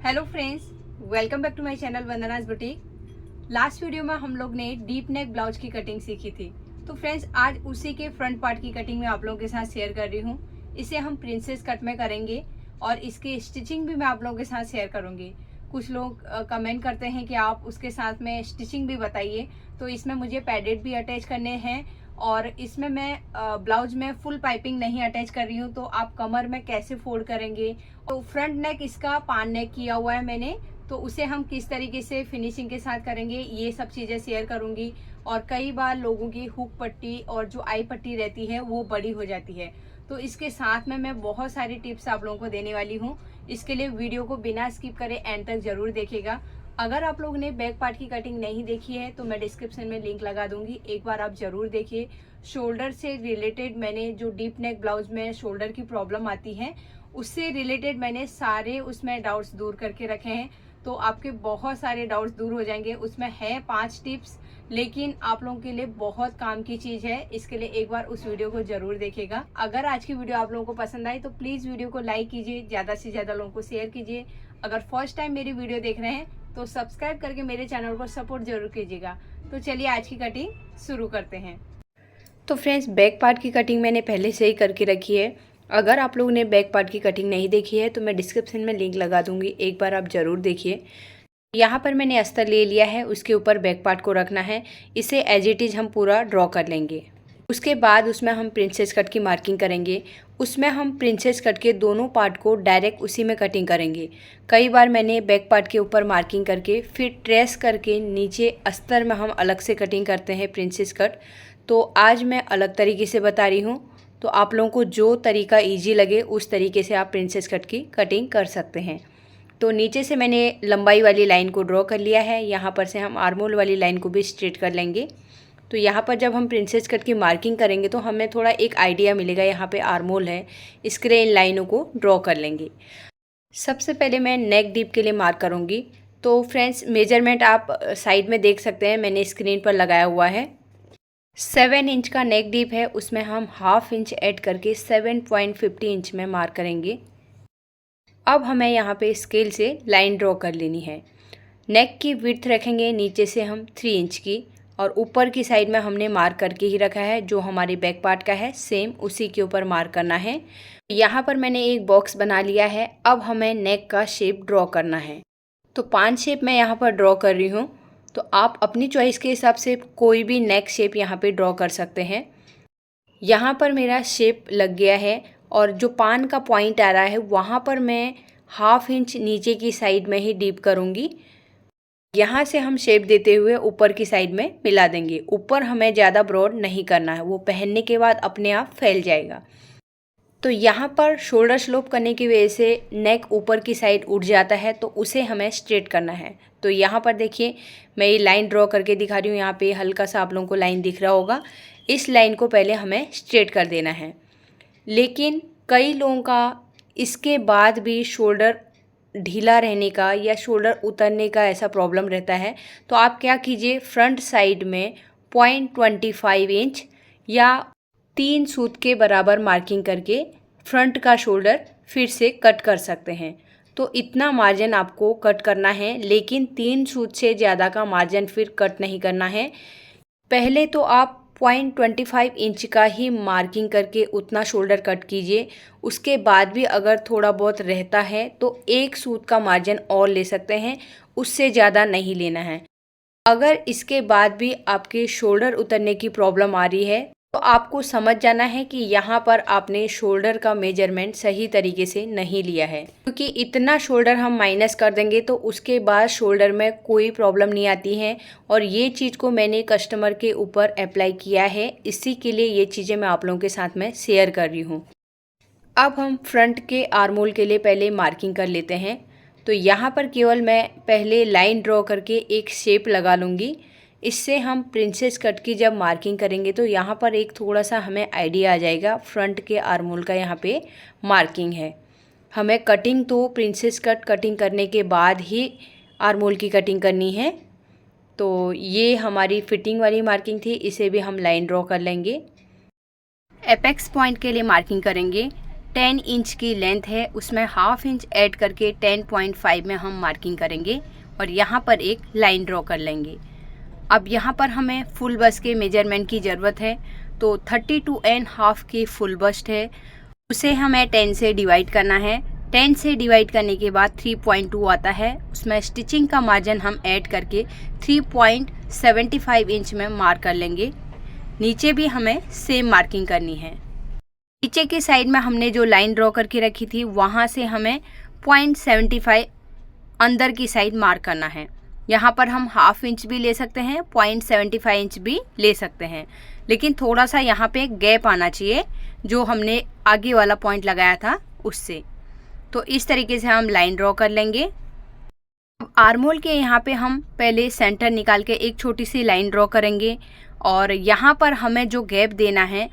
Hello friends, welcome back to my channel Vandana's boutique. Last video में हम लोग ने डीप नेक ब्लाउज की कटिंग सीखी थी। तो फ्रेंड्स, आज उसी के फ्रंट पार्ट की कटिंग मैं आप लोगों के साथ शेयर कर रही हूँ। इसे हम प्रिंसेस कट में करेंगे और इसकी स्टिचिंग भी मैं आप लोगों के साथ शेयर करूँगी। कुछ लोग कमेंट करते हैं कि आप उसके साथ में स्टिचिंग भी बताइए, तो इसमें मुझे पैडेड भी अटैच करने हैं और इसमें मैं ब्लाउज में फुल पाइपिंग नहीं अटैच कर रही हूँ। तो आप कमर में कैसे फोल्ड करेंगे, तो फ्रंट नेक इसका पान नेक किया हुआ है मैंने, तो उसे हम किस तरीके से फिनिशिंग के साथ करेंगे ये सब चीज़ें शेयर करूंगी। और कई बार लोगों की हुक पट्टी और जो आई पट्टी रहती है वो बड़ी हो जाती है, तो इसके साथ में मैं बहुत सारी टिप्स आप लोगों को देने वाली हूँ। इसके लिए वीडियो को बिना स्किप करे एंड तक जरूर देखेगा। अगर आप लोगों ने बैक पार्ट की कटिंग नहीं देखी है तो मैं डिस्क्रिप्शन में लिंक लगा दूंगी, एक बार आप जरूर देखिए। शोल्डर से रिलेटेड मैंने जो डीप नेक ब्लाउज में शोल्डर की प्रॉब्लम आती है उससे रिलेटेड मैंने सारे उसमें डाउट्स दूर करके रखे हैं, तो आपके बहुत सारे डाउट्स दूर हो जाएंगे। उसमें है 5 टिप्स, लेकिन आप लोगों के लिए बहुत काम की चीज है। इसके लिए एक बार उस वीडियो को जरूर देखेगा। अगर आज की वीडियो आप लोगों को पसंद आई तो प्लीज वीडियो को लाइक कीजिए, ज्यादा से ज्यादा लोगों को शेयर कीजिए। अगर फर्स्ट टाइम मेरी वीडियो देख रहे हैं तो सब्सक्राइब करके मेरे चैनल को सपोर्ट जरूर कीजिएगा। तो चलिए आज की कटिंग शुरू करते हैं। तो फ्रेंड्स, बैक पार्ट की कटिंग मैंने पहले से ही करके रखी है। अगर आप लोगों ने बैक पार्ट की कटिंग नहीं देखी है तो मैं डिस्क्रिप्शन में लिंक लगा दूंगी, एक बार आप ज़रूर देखिए। यहाँ पर मैंने अस्तर ले लिया है, उसके ऊपर बैक पार्ट को रखना है। इसे एज इट इज़ हम पूरा ड्रॉ कर लेंगे। उसके बाद उसमें हम प्रिंसेस कट की मार्किंग करेंगे। उसमें हम प्रिंसेस कट के दोनों पार्ट को डायरेक्ट उसी में कटिंग करेंगे। कई बार मैंने बैक पार्ट के ऊपर मार्किंग करके फिर ट्रेस करके नीचे अस्तर में हम अलग से कटिंग करते हैं प्रिंसेस कट। तो आज मैं अलग तरीके से बता रही हूँ, तो आप लोगों को जो तरीका ईजी लगे उस तरीके से आप प्रिंसेस कट की कटिंग कर सकते हैं। तो नीचे से मैंने लंबाई वाली लाइन को ड्रॉ कर लिया है। यहाँ पर से हम आर्मोल वाली लाइन को भी स्ट्रेट कर लेंगे। तो यहाँ पर जब हम प्रिंसेस कट की मार्किंग करेंगे तो हमें थोड़ा एक आइडिया मिलेगा। यहाँ पे आर्मोल है, इसके लिए इन लाइनों को ड्रॉ कर लेंगे। सबसे पहले मैं नेक डीप के लिए मार्क करूँगी। तो फ्रेंड्स, मेजरमेंट आप साइड में देख सकते हैं, मैंने स्क्रीन पर लगाया हुआ है। 7 इंच का नेक डीप है, उसमें हम ½ इंच ऐड करके 7.50 इंच में मार्क करेंगे। अब हमें यहाँ पे स्केल से लाइन ड्रॉ कर लेनी है। नेक की विड्थ रखेंगे नीचे से हम 3 इंच की, और ऊपर की साइड में हमने मार्क करके ही रखा है जो हमारे बैक पार्ट का है, सेम उसी के ऊपर मार्क करना है। यहाँ पर मैंने एक बॉक्स बना लिया है। अब हमें नेक का शेप ड्रॉ करना है। तो 5 शेप मैं यहाँ पर ड्रॉ कर रही हूँ, तो आप अपनी चॉइस के हिसाब से कोई भी नेक शेप यहाँ पे ड्रॉ कर सकते हैं। यहाँ पर मेरा शेप लग गया है और जो पान का पॉइंट आ रहा है वहाँ पर मैं ½ इंच नीचे की साइड में ही डीप करूँगी। यहाँ से हम शेप देते हुए ऊपर की साइड में मिला देंगे। ऊपर हमें ज़्यादा ब्रॉड नहीं करना है, वो पहनने के बाद अपने आप फैल जाएगा। तो यहाँ पर शोल्डर स्लोप करने की वजह से नेक ऊपर की साइड उठ जाता है, तो उसे हमें स्ट्रेट करना है। तो यहाँ पर देखिए, मैं ये लाइन ड्रॉ करके दिखा रही हूँ। यहाँ पे हल्का सा आप लोगों को लाइन दिख रहा होगा। इस लाइन को पहले हमें स्ट्रेट कर देना है। लेकिन कई लोगों का इसके बाद भी शोल्डर ढीला रहने का या शोल्डर उतरने का ऐसा प्रॉब्लम रहता है, तो आप क्या कीजिए, फ्रंट साइड में 0.25 इंच या 3 सूत के बराबर मार्किंग करके फ्रंट का शोल्डर फिर से कट कर सकते हैं। तो इतना मार्जिन आपको कट करना है, लेकिन 3 सूत से ज़्यादा का मार्जिन फिर कट नहीं करना है। पहले तो आप 0.25 इंच का ही मार्किंग करके उतना शोल्डर कट कीजिए। उसके बाद भी अगर थोड़ा बहुत रहता है तो 1 सूत का मार्जिन और ले सकते हैं, उससे ज़्यादा नहीं लेना है। अगर इसके बाद भी आपके शोल्डर उतरने की प्रॉब्लम आ रही है तो आपको समझ जाना है कि यहाँ पर आपने शोल्डर का मेजरमेंट सही तरीके से नहीं लिया है, क्योंकि इतना शोल्डर हम माइनस कर देंगे तो उसके बाद शोल्डर में कोई प्रॉब्लम नहीं आती है। और ये चीज़ को मैंने कस्टमर के ऊपर अप्लाई किया है, इसी के लिए ये चीज़ें मैं आप लोगों के साथ में शेयर कर रही हूँ। अब हम फ्रंट के आर्मोल के लिए पहले मार्किंग कर लेते हैं। तो यहाँ पर केवल मैं पहले लाइन ड्रॉ करके एक शेप लगा लूँगी। इससे हम प्रिंसेस कट की जब मार्किंग करेंगे तो यहाँ पर एक थोड़ा सा हमें आइडिया आ जाएगा फ्रंट के आर्मोल का यहाँ पे मार्किंग है। हमें कटिंग तो प्रिंसेस कट कटिंग करने के बाद ही आर्मोल की कटिंग करनी है। तो ये हमारी फिटिंग वाली मार्किंग थी, इसे भी हम लाइन ड्रॉ कर लेंगे। एपेक्स पॉइंट के लिए मार्किंग करेंगे। 10 इंच की लेंथ है उसमें हाफ इंच ऐड करके 10.5 में हम मार्किंग करेंगे और यहाँ पर एक लाइन ड्रॉ कर लेंगे। अब यहाँ पर हमें फुल बस्ट के मेजरमेंट की ज़रूरत है, तो 32.5 की फुल बस्ट है, उसे हमें 10 से डिवाइड करना है। 10 से डिवाइड करने के बाद 3.2 आता है, उसमें स्टिचिंग का मार्जिन हम ऐड करके 3.75 इंच में मार्क कर लेंगे। नीचे भी हमें सेम मार्किंग करनी है। नीचे की साइड में हमने जो लाइन ड्रॉ करके रखी थी वहाँ से हमें 0.75 अंदर की साइड मार्क करना है। यहाँ पर हम हाफ इंच भी ले सकते हैं, 0.75 इंच भी ले सकते हैं, लेकिन थोड़ा सा यहाँ पे गैप आना चाहिए जो हमने आगे वाला पॉइंट लगाया था उससे। तो इस तरीके से हम लाइन ड्रॉ कर लेंगे। आर्महोल के यहाँ पे हम पहले सेंटर निकाल के एक छोटी सी लाइन ड्रॉ करेंगे और यहाँ पर हमें जो गैप देना है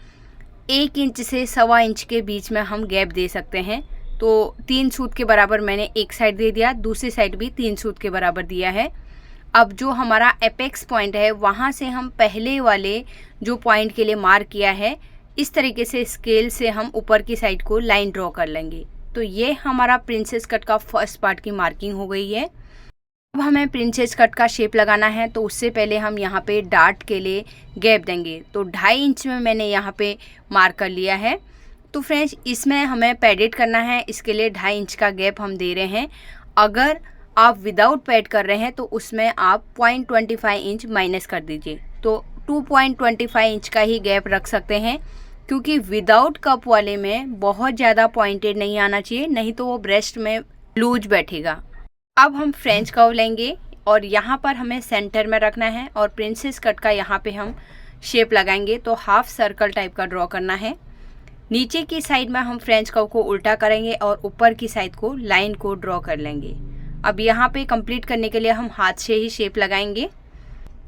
1 इंच से 1.25 इंच के बीच में हम गैप दे सकते हैं। तो 3 सूत के बराबर मैंने एक साइड दे दिया, दूसरी साइड भी 3 सूत के बराबर दिया है। अब जो हमारा एपेक्स पॉइंट है वहाँ से हम पहले वाले जो पॉइंट के लिए मार्क किया है इस तरीके से स्केल से हम ऊपर की साइड को लाइन ड्रॉ कर लेंगे। तो ये हमारा प्रिंसेस कट का फर्स्ट पार्ट की मार्किंग हो गई है। अब हमें प्रिंसेस कट का शेप लगाना है, तो उससे पहले हम यहाँ पे डार्ट के लिए गैप देंगे। तो 2.5 इंच में मैंने यहाँ पे मार्क कर लिया है। तो फ्रेंड्स इसमें हमें पैडेड करना है, इसके लिए 2.5 इंच का गैप हम दे रहे हैं। अगर आप विदाउट पैड कर रहे हैं तो उसमें आप 0.25 इंच माइनस कर दीजिए, तो 2.25 इंच का ही गैप रख सकते हैं, क्योंकि विदाउट कप वाले में बहुत ज़्यादा पॉइंटेड नहीं आना चाहिए, नहीं तो वो ब्रेस्ट में लूज बैठेगा। अब हम फ्रेंच कर्व लेंगे और यहाँ पर हमें सेंटर में रखना है और प्रिंसेस कट का यहाँ पे हम शेप लगाएंगे। तो हाफ सर्कल टाइप का ड्रॉ करना है। नीचे की साइड में हम फ्रेंच कर्व को उल्टा करेंगे और ऊपर की साइड को लाइन को ड्रॉ कर लेंगे। अब यहाँ पे कंप्लीट करने के लिए हम हाथ से ही शेप लगाएंगे।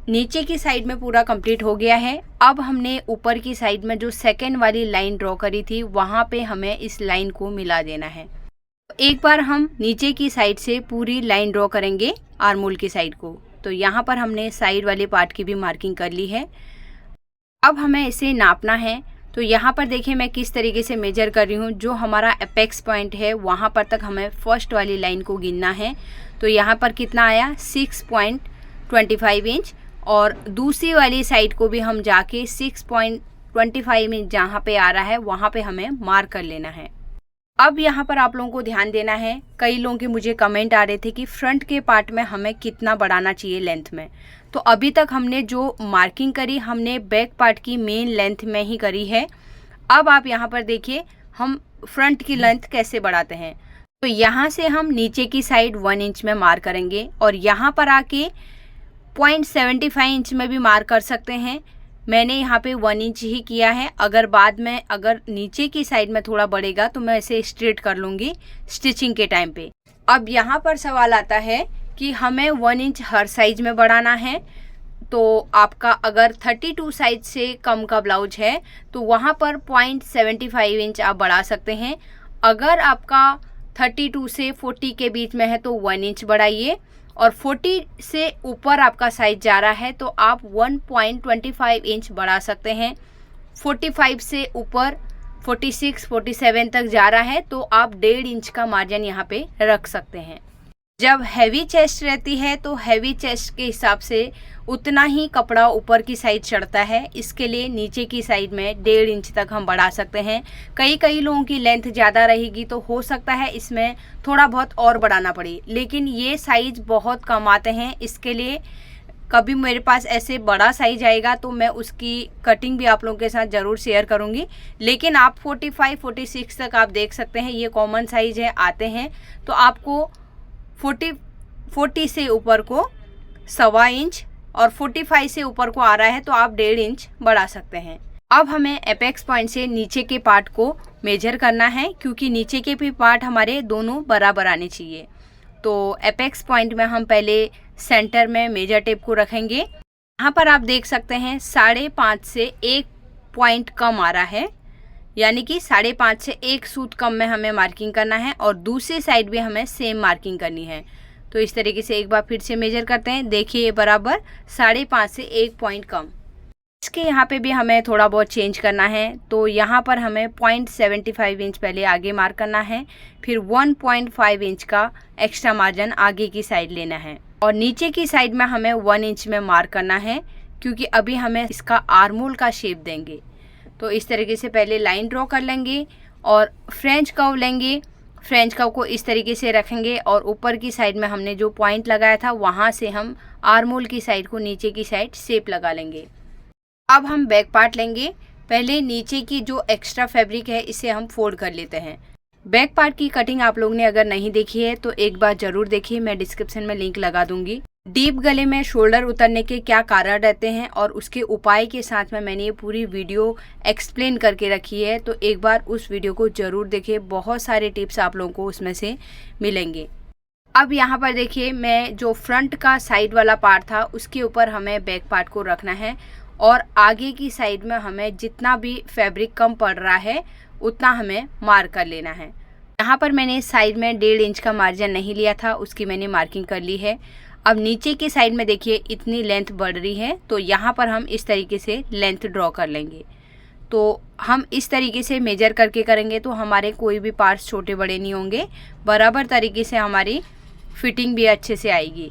नीचे की साइड में पूरा कंप्लीट हो गया है। अब हमने ऊपर की साइड में जो सेकेंड वाली लाइन ड्रॉ करी थी वहाँ पे हमें इस लाइन को मिला देना है। एक बार हम नीचे की साइड से पूरी लाइन ड्रॉ करेंगे आर्महोल की साइड को। तो यहाँ पर हमने साइड वाले पार्ट की भी मार्किंग कर ली है। अब हमें इसे नापना है। तो यहाँ पर देखिए मैं किस तरीके से मेजर कर रही हूँ। जो हमारा एपेक्स पॉइंट है वहाँ पर तक हमें फर्स्ट वाली लाइन को गिनना है। तो यहाँ पर कितना आया 6.25 इंच और दूसरी वाली साइड को भी हम जाके 6.25 इंच जहाँ पे आ रहा है वहाँ पे हमें मार्क कर लेना है। अब यहाँ पर आप लोगों को ध्यान देना है, कई लोगों के मुझे कमेंट आ रहे थे कि फ्रंट के पार्ट में हमें कितना बढ़ाना चाहिए लेंथ में। तो अभी तक हमने जो मार्किंग करी हमने बैक पार्ट की मेन लेंथ में ही करी है। अब आप यहाँ पर देखिए हम फ्रंट की लेंथ कैसे बढ़ाते हैं। तो यहाँ से हम नीचे की साइड 1 इंच में मार्क करेंगे और यहाँ पर आके 0.75 इंच में भी मार्क कर सकते हैं। मैंने यहाँ पे 1 इंच ही किया है। अगर बाद में अगर नीचे की साइड में थोड़ा बढ़ेगा तो मैं इसे स्ट्रेट कर लूँगी स्टिचिंग के टाइम पे। अब यहाँ पर सवाल आता है कि हमें 1 इंच हर साइज में बढ़ाना है। तो आपका अगर 32 साइज से कम का ब्लाउज है तो वहाँ पर 0.75 इंच आप बढ़ा सकते हैं। अगर आपका 32 से 40 के बीच में है तो 1 इंच बढ़ाइए और 40 से ऊपर आपका साइज जा रहा है तो आप 1.25 इंच बढ़ा सकते हैं। 45 से ऊपर 46, 47 तक जा रहा है तो आप 1.5 इंच का मार्जिन यहाँ पे रख सकते हैं। जब हैवी चेस्ट रहती है तो हैवी चेस्ट के हिसाब से उतना ही कपड़ा ऊपर की साइड चढ़ता है, इसके लिए नीचे की साइड में 1.5 इंच तक हम बढ़ा सकते हैं। कई लोगों की लेंथ ज़्यादा रहेगी तो हो सकता है इसमें थोड़ा बहुत और बढ़ाना पड़े, लेकिन ये साइज बहुत कम आते हैं। इसके लिए कभी मेरे पास ऐसे बड़ा साइज आएगा तो मैं उसकी कटिंग भी आप लोगों के साथ ज़रूर शेयर करूँगी। लेकिन आप 45, 46 तक आप देख सकते हैं, ये कॉमन साइज है आते हैं। तो आपको 40 से ऊपर को 1.25 इंच और 45 से ऊपर को आ रहा है तो आप 1.5 इंच बढ़ा सकते हैं। अब हमें एपेक्स पॉइंट से नीचे के पार्ट को मेजर करना है, क्योंकि नीचे के भी पार्ट हमारे दोनों बराबर आने चाहिए। तो एपेक्स पॉइंट में हम पहले सेंटर में मेजर टेप को रखेंगे। यहाँ पर आप देख सकते हैं 5.5 से 1 पॉइंट कम आ रहा है, यानी कि 5.5 से 1 सूत कम में हमें मार्किंग करना है और दूसरी साइड भी हमें सेम मार्किंग करनी है। तो इस तरीके से एक बार फिर से मेजर करते हैं। देखिए ये बराबर 5.5 से 1 पॉइंट कम। चेस्ट के यहाँ पे भी हमें थोड़ा बहुत चेंज करना है। तो यहाँ पर हमें 0.75 इंच पहले आगे मार्क करना है, फिर 1.5 इंच का एक्स्ट्रा मार्जिन आगे की साइड लेना है और नीचे की साइड में हमें 1 इंच में मार्क करना है, क्योंकि अभी हमें इसका आर्महोल का शेप देंगे। तो इस तरीके से पहले लाइन ड्रॉ कर लेंगे और फ्रेंच कर्व लेंगे। फ्रेंच कर्व को इस तरीके से रखेंगे और ऊपर की साइड में हमने जो पॉइंट लगाया था वहाँ से हम आर्महोल की साइड को नीचे की साइड शेप लगा लेंगे। अब हम बैक पार्ट लेंगे। पहले नीचे की जो एक्स्ट्रा फैब्रिक है इसे हम फोल्ड कर लेते हैं। बैक पार्ट की कटिंग आप लोगों ने अगर नहीं देखी है तो एक बार ज़रूर देखिए, मैं डिस्क्रिप्शन में लिंक लगा दूंगी। डीप गले में शोल्डर उतरने के क्या कारण रहते हैं और उसके उपाय के साथ में मैंने ये पूरी वीडियो एक्सप्लेन करके रखी है, तो एक बार उस वीडियो को ज़रूर देखिए। बहुत सारे टिप्स आप लोगों को उसमें से मिलेंगे। अब यहाँ पर देखिए, मैं जो फ्रंट का साइड वाला पार्ट था उसके ऊपर हमें बैक पार्ट को रखना है और आगे की साइड में हमें जितना भी फैब्रिक कम पड़ रहा है उतना हमें मार्क कर लेना है। यहाँ पर मैंने साइड में 1.5 इंच का मार्जिन नहीं लिया था, उसकी मैंने मार्किंग कर ली है। अब नीचे की साइड में देखिए इतनी लेंथ बढ़ रही है, तो यहाँ पर हम इस तरीके से लेंथ ड्रॉ कर लेंगे। तो हम इस तरीके से मेजर करके करेंगे तो हमारे कोई भी पार्ट्स छोटे बड़े नहीं होंगे, बराबर तरीके से हमारी फिटिंग भी अच्छे से आएगी।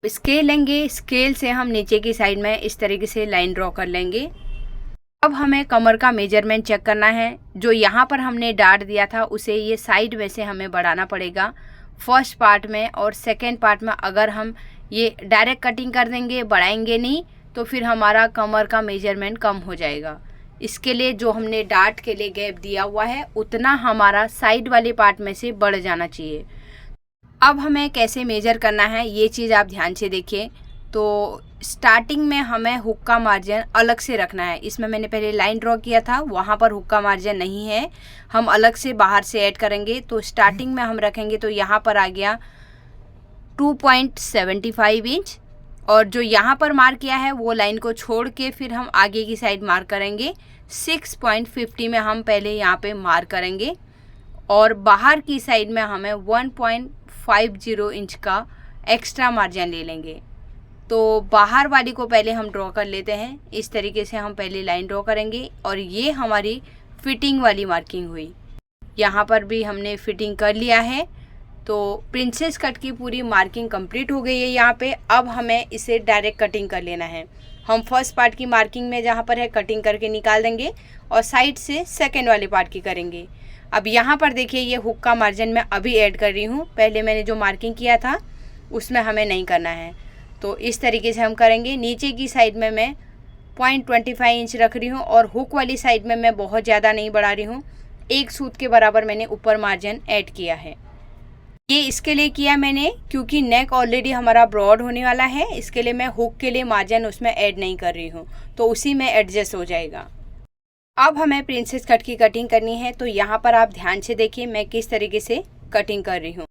स्केल लेंगे, स्केल से हम नीचे की साइड में इस तरीके से लाइन ड्रॉ कर लेंगे। अब हमें कमर का मेजरमेंट चेक करना है। जो यहाँ पर हमने डार्ट दिया था उसे ये साइड में से हमें बढ़ाना पड़ेगा फर्स्ट पार्ट में, और सेकेंड पार्ट में अगर हम ये डायरेक्ट कटिंग कर देंगे, बढ़ाएंगे नहीं, तो फिर हमारा कमर का मेजरमेंट कम हो जाएगा। इसके लिए जो हमने डार्ट के लिए गैप दिया हुआ है उतना हमारा साइड वाले पार्ट में से बढ़ जाना चाहिए। अब हमें कैसे मेजर करना है ये चीज़ आप ध्यान से देखिए। तो स्टार्टिंग में हमें हुक का मार्जिन अलग से रखना है। इसमें मैंने पहले लाइन ड्रॉ किया था, वहाँ पर हुक का मार्जिन नहीं है, हम अलग से बाहर से ऐड करेंगे। तो स्टार्टिंग में हम रखेंगे तो यहाँ पर आ गया 2.75 इंच, और जो यहाँ पर मार्क किया है वो लाइन को छोड़ के फिर हम आगे की साइड मार्क करेंगे 6.50 में हम पहले यहाँ पे मार्क करेंगे, और बाहर की साइड में हमें 1.50 इंच का एक्स्ट्रा मार्जिन ले लेंगे। तो बाहर वाली को पहले हम ड्रॉ कर लेते हैं। इस तरीके से हम पहले लाइन ड्रॉ करेंगे और ये हमारी फिटिंग वाली मार्किंग हुई। यहाँ पर भी हमने फिटिंग कर लिया है। तो प्रिंसेस कट की पूरी मार्किंग कंप्लीट हो गई है यहाँ पे। अब हमें इसे डायरेक्ट कटिंग कर लेना है। हम फर्स्ट पार्ट की मार्किंग में जहाँ पर है कटिंग करके निकाल देंगे और साइड से सेकेंड वाले पार्ट की करेंगे। अब यहाँ पर देखिए ये हुक का मार्जिन मैं अभी ऐड कर रही हूँ, पहले मैंने जो मार्किंग किया था उसमें हमें नहीं करना है। तो इस तरीके से हम करेंगे। नीचे की साइड में मैं 0.25 इंच रख रही हूँ और हुक वाली साइड में मैं बहुत ज़्यादा नहीं बढ़ा रही हूँ, 1 सूत के बराबर मैंने ऊपर मार्जिन ऐड किया है। ये इसके लिए किया मैंने क्योंकि नेक ऑलरेडी हमारा ब्रॉड होने वाला है, इसके लिए मैं हुक के लिए मार्जिन उसमें ऐड नहीं कर रही हूँ, तो उसी में एडजस्ट हो जाएगा। अब हमें प्रिंसेस कट की कटिंग करनी है। तो यहाँ पर आप ध्यान से देखिए मैं किस तरीके से कटिंग कर रही हूँ।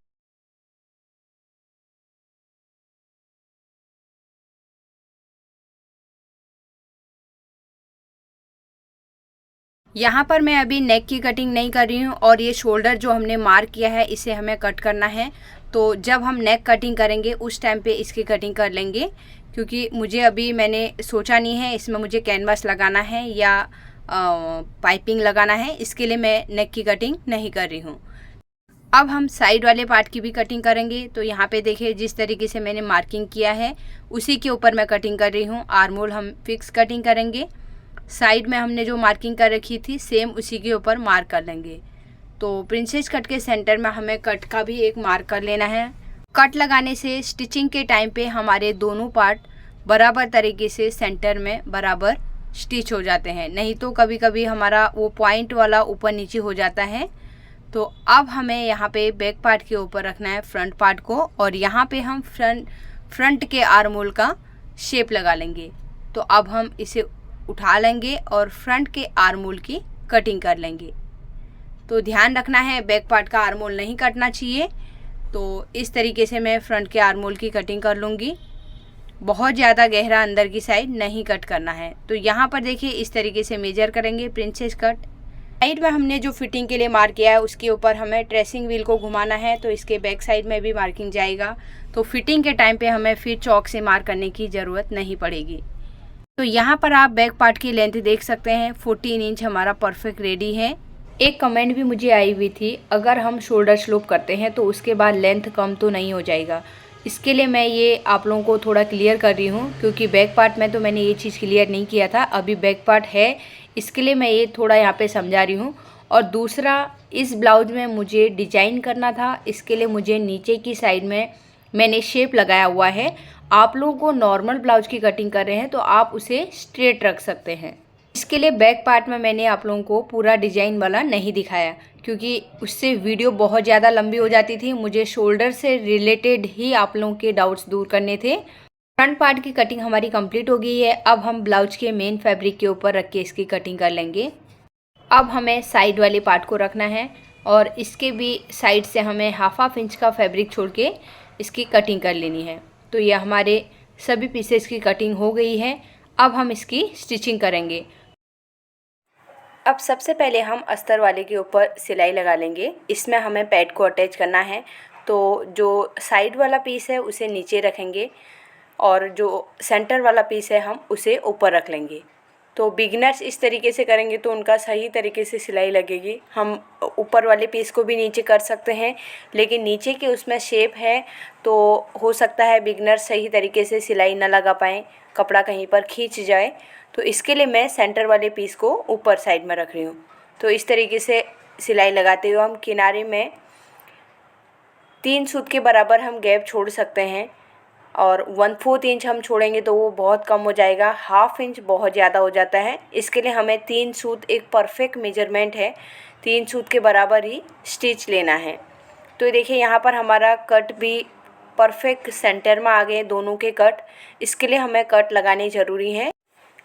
यहाँ पर मैं अभी नेक की कटिंग नहीं कर रही हूँ और ये शोल्डर जो हमने मार्क किया है इसे हमें कट करना है। तो जब हम नेक कटिंग करेंगे उस टाइम पे इसकी कटिंग कर लेंगे, क्योंकि मुझे अभी मैंने सोचा नहीं है इसमें मुझे कैनवास लगाना है या पाइपिंग लगाना है, इसके लिए मैं नेक की कटिंग नहीं कर रही हूँ। अब हम साइड वाले पार्ट की भी कटिंग करेंगे। तो यहाँ पे देखिए जिस तरीके से मैंने मार्किंग किया है उसी के ऊपर मैं कटिंग कर रही हूँ। आर्महोल हम फिक्स कटिंग करेंगे, साइड में हमने जो मार्किंग कर रखी थी सेम उसी के ऊपर मार्क कर लेंगे। तो प्रिंसेस कट के सेंटर में हमें कट का भी एक मार्क कर लेना है। कट लगाने से स्टिचिंग के टाइम पे हमारे दोनों पार्ट बराबर तरीके से सेंटर में बराबर स्टिच हो जाते हैं, नहीं तो कभी कभी हमारा वो पॉइंट वाला ऊपर नीचे हो जाता है। तो अब हमें यहाँ पे बैक पार्ट के ऊपर रखना है फ्रंट पार्ट को, और यहाँ पे हम फ्रंट के आर्महोल का शेप लगा लेंगे। तो अब हम इसे उठा लेंगे और फ्रंट के आर्महोल की कटिंग कर लेंगे। तो ध्यान रखना है बैक पार्ट का आर्महोल नहीं कटना चाहिए। तो इस तरीके से मैं फ्रंट के आर्महोल की कटिंग कर लूँगी, बहुत ज़्यादा गहरा अंदर की साइड नहीं कट करना है। तो यहाँ पर देखिए इस तरीके से मेजर करेंगे प्रिंसेस कट। साइड में हमने जो फिटिंग के लिए मार्क किया है उसके ऊपर हमें ट्रेसिंग व्हील को घुमाना है, तो इसके बैक साइड में भी मार्किंग जाएगा। तो फिटिंग के टाइम पे हमें फिर चौक से मार्क करने की ज़रूरत नहीं पड़ेगी। तो यहाँ पर आप बैक पार्ट की लेंथ देख सकते हैं, 14 इंच हमारा परफेक्ट रेडी है। एक कमेंट भी मुझे आई हुई थी, अगर हम शोल्डर स्लोप करते हैं तो उसके बाद लेंथ कम तो नहीं हो जाएगा। इसके लिए मैं ये आप लोगों को थोड़ा क्लियर कर रही हूँ, क्योंकि बैक पार्ट में तो मैंने ये चीज़ क्लियर नहीं किया था, अभी बैक पार्ट है, इसके लिए मैं ये थोड़ा यहाँ पे समझा रही हूँ। और दूसरा, इस ब्लाउज में मुझे डिजाइन करना था, इसके लिए मुझे नीचे की साइड में मैंने शेप लगाया हुआ है। आप लोगों को नॉर्मल ब्लाउज की कटिंग कर रहे हैं तो आप उसे स्ट्रेट रख सकते हैं। इसके लिए बैक पार्ट में मैंने आप लोगों को पूरा डिजाइन वाला नहीं दिखाया, क्योंकि उससे वीडियो बहुत ज़्यादा लंबी हो जाती थी। मुझे शोल्डर से रिलेटेड ही आप लोगों के डाउट्स दूर करने थे। फ्रंट पार्ट की कटिंग हमारी कंप्लीट हो गई है। अब हम ब्लाउज के मेन फैब्रिक के ऊपर रख के इसकी कटिंग कर लेंगे। अब हमें साइड वाले पार्ट को रखना है और इसके भी साइड से हमें हाफ इंच का फैब्रिक छोड़ के इसकी कटिंग कर लेनी है। तो ये हमारे सभी पीसेस की कटिंग हो गई है। अब हम इसकी स्टिचिंग करेंगे। अब सबसे पहले हम अस्तर वाले के ऊपर सिलाई लगा लेंगे। इसमें हमें पैड को अटैच करना है, तो जो साइड वाला पीस है उसे नीचे रखेंगे और जो सेंटर वाला पीस है हम उसे ऊपर रख लेंगे। तो बिगिनर्स इस तरीके से करेंगे तो उनका सही तरीके से सिलाई लगेगी। हम ऊपर वाले पीस को भी नीचे कर सकते हैं, लेकिन नीचे के उसमें शेप है तो हो सकता है बिगिनर्स सही तरीके से सिलाई ना लगा पाएँ, कपड़ा कहीं पर खींच जाए। तो इसके लिए मैं सेंटर वाले पीस को ऊपर साइड में रख रही हूँ। तो इस तरीके से सिलाई लगाते हुए हम किनारे में 3 सूत के बराबर हम गैप छोड़ सकते हैं, और 1/4 इंच हम छोड़ेंगे तो वो बहुत कम हो जाएगा, हाफ इंच बहुत ज़्यादा हो जाता है। इसके लिए हमें 3 सूत एक परफेक्ट मेजरमेंट है, 3 सूत के बराबर ही स्टिच लेना है। तो देखिए यहाँ पर हमारा कट भी परफेक्ट सेंटर में आ गए दोनों के कट। इसके लिए हमें कट लगाने ज़रूरी है।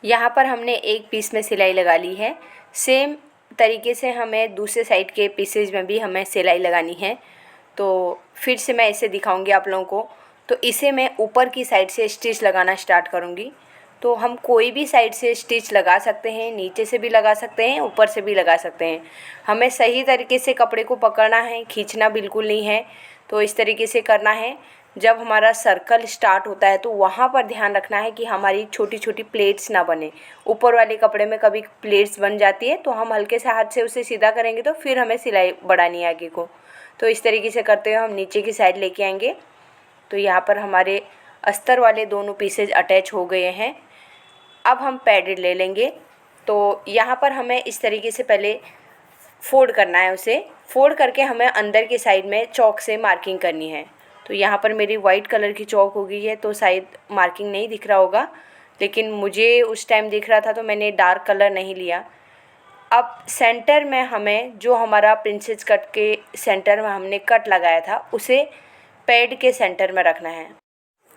यहाँ पर हमने एक पीस में सिलाई लगा ली है। सेम तरीके से हमें दूसरे साइड के पीसेज में भी हमें सिलाई लगानी है। तो फिर से मैं इसे दिखाऊंगी आप लोगों को। तो इसे मैं ऊपर की साइड से स्टिच लगाना स्टार्ट करूँगी। तो हम कोई भी साइड से स्टिच लगा सकते हैं, नीचे से भी लगा सकते हैं, ऊपर से भी लगा सकते हैं। हमें सही तरीके से कपड़े को पकड़ना है, खींचना बिल्कुल नहीं है। तो इस तरीके से करना है। जब हमारा सर्कल स्टार्ट होता है तो वहाँ पर ध्यान रखना है कि हमारी छोटी छोटी प्लेट्स ना बने। ऊपर वाले कपड़े में कभी प्लेट्स बन जाती है तो हम हल्के से हाथ से उसे सीधा करेंगे तो फिर हमें सिलाई बढ़ानी है आगे को। तो इस तरीके से करते हुए हम नीचे की साइड लेके आएंगे। तो यहाँ पर हमारे अस्तर वाले दोनों पीसेज अटैच हो गए हैं। अब हम पैडेड ले लेंगे। तो यहाँ पर हमें इस तरीके से पहले फोल्ड करना है, उसे फोल्ड करके हमें अंदर की साइड में चौक से मार्किंग करनी है। तो यहाँ पर मेरी वाइट कलर की चौक हो गई है तो शायद मार्किंग नहीं दिख रहा होगा, लेकिन मुझे उस टाइम दिख रहा था तो मैंने डार्क कलर नहीं लिया। अब सेंटर में हमें जो हमारा प्रिंसेस कट के सेंटर में हमने कट लगाया था उसे पैड के सेंटर में रखना है।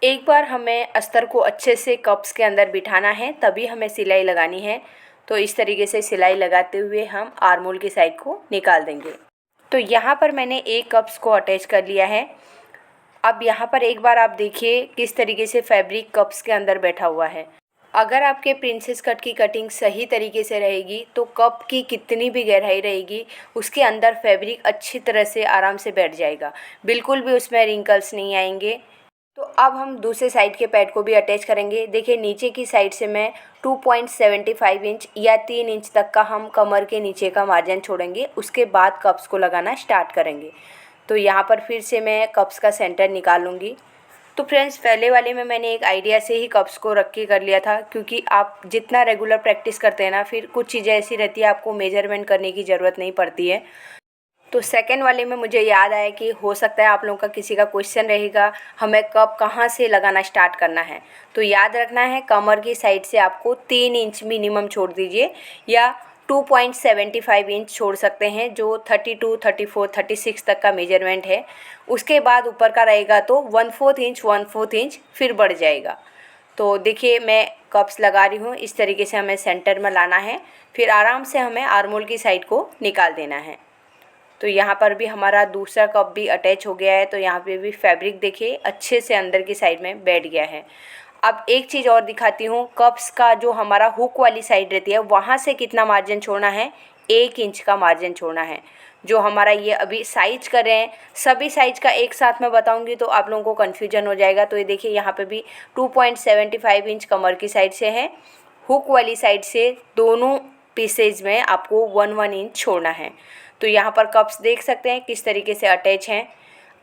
एक बार हमें अस्तर को अच्छे से कप्स के अंदर बिठाना है, तभी हमें सिलाई लगानी है। तो इस तरीके से सिलाई लगाते हुए हम आर्मोल की साइड को निकाल देंगे। तो यहाँ पर मैंने एक कप्स को अटैच कर लिया है। अब यहाँ पर एक बार आप देखिए किस तरीके से फैब्रिक कप्स के अंदर बैठा हुआ है। अगर आपके प्रिंसेस कट की कटिंग सही तरीके से रहेगी तो कप की कितनी भी गहराई रहेगी उसके अंदर फैब्रिक अच्छी तरह से आराम से बैठ जाएगा, बिल्कुल भी उसमें रिंकल्स नहीं आएंगे। तो अब हम दूसरे साइड के पैड को भी अटैच करेंगे। देखिए नीचे की साइड से मैं 2.75 इंच या 3 इंच तक का हम कमर के नीचे का मार्जिन छोड़ेंगे, उसके बाद कप्स को लगाना स्टार्ट करेंगे। तो यहाँ पर फिर से मैं कप्स का सेंटर निकालूंगी। तो फ्रेंड्स पहले वाले में मैंने एक आइडिया से ही कप्स को रख के कर लिया था, क्योंकि आप जितना रेगुलर प्रैक्टिस करते हैं ना, फिर कुछ चीज़ें ऐसी रहती है आपको मेजरमेंट करने की ज़रूरत नहीं पड़ती है। तो सेकंड वाले में मुझे याद आया कि हो सकता है आप लोगों का किसी का क्वेश्चन रहेगा हमें कप कहाँ से लगाना स्टार्ट करना है। तो याद रखना है कमर की साइड से आपको 3 इंच मिनिमम छोड़ दीजिए, या 2.75 इंच छोड़ सकते हैं, जो 32, 34, 36 तक का मेजरमेंट है। उसके बाद ऊपर का रहेगा तो 1/4 इंच फिर बढ़ जाएगा। तो देखिए मैं कप्स लगा रही हूँ, इस तरीके से हमें सेंटर में लाना है, फिर आराम से हमें आर्मोल की साइड को निकाल देना है। तो यहाँ पर भी हमारा दूसरा कप भी अटैच हो गया है। तो यहाँ पे भी फैब्रिक देखिए अच्छे से अंदर की साइड में बैठ गया है। अब एक चीज़ और दिखाती हूँ, कप्स का जो हमारा हुक वाली साइड रहती है वहाँ से कितना मार्जिन छोड़ना है, 1 इंच का मार्जिन छोड़ना है। जो हमारा ये अभी साइज कर रहे हैं, सभी साइज का एक साथ में बताऊंगी तो आप लोगों को कन्फ्यूजन हो जाएगा। तो ये देखिए यहाँ पे भी 2.75 इंच कमर की साइड से है हुक वाली साइड से दोनों पीसेज में आपको 1-1 इंच छोड़ना है। तो यहाँ पर कप्स देख सकते हैं किस तरीके से अटैच हैं।